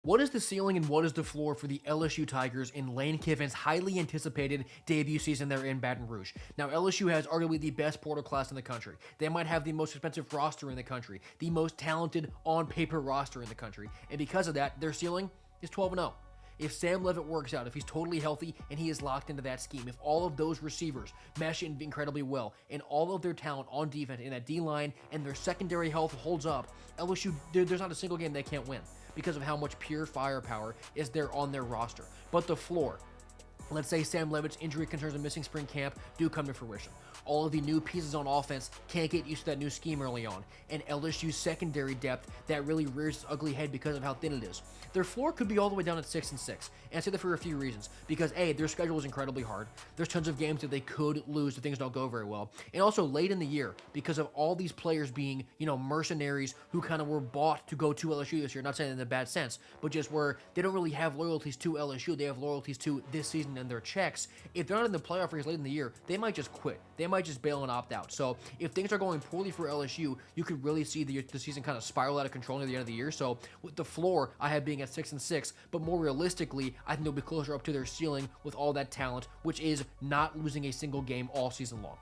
What is the ceiling and what is the floor for the LSU Tigers in Lane Kiffin's highly anticipated debut season there in Baton Rouge? Now, LSU has arguably the best portal class in the country. They might have the most expensive roster in the country, the most talented on-paper roster in the country, and because of that, their ceiling is 12-0. If Sam Levitt works out, if he's totally healthy and he is locked into that scheme, if all of those receivers mesh in incredibly well, and all of their talent on defense in that D-line and their secondary health holds up, LSU, there's not a single game they can't win because of how much pure firepower is there on their roster. But the floor, let's say Sam Levitt's injury concerns and missing spring camp do come to fruition. All of the new pieces on offense can't get used to that new scheme early on. And LSU's secondary depth that really rears its ugly head because of how thin it is. Their floor could be all the way down at 6-6. And I say that for a few reasons. Because A, their schedule is incredibly hard. There's tons of games that they could lose if things don't go very well. And also late in the year, because of all these players being, mercenaries who kind of were bought to go to LSU this year. Not saying in a bad sense, but just where they don't really have loyalties to LSU. They have loyalties to this season and their checks. If they're not in the playoff race late in the year, they might just quit. They might just bail and opt out. So if things are going poorly for LSU, you could really see the season kind of spiral out of control near the end of the year. So with the floor, I have being at 6-6, but more realistically, I think they'll be closer up to their ceiling with all that talent, which is not losing a single game all season long.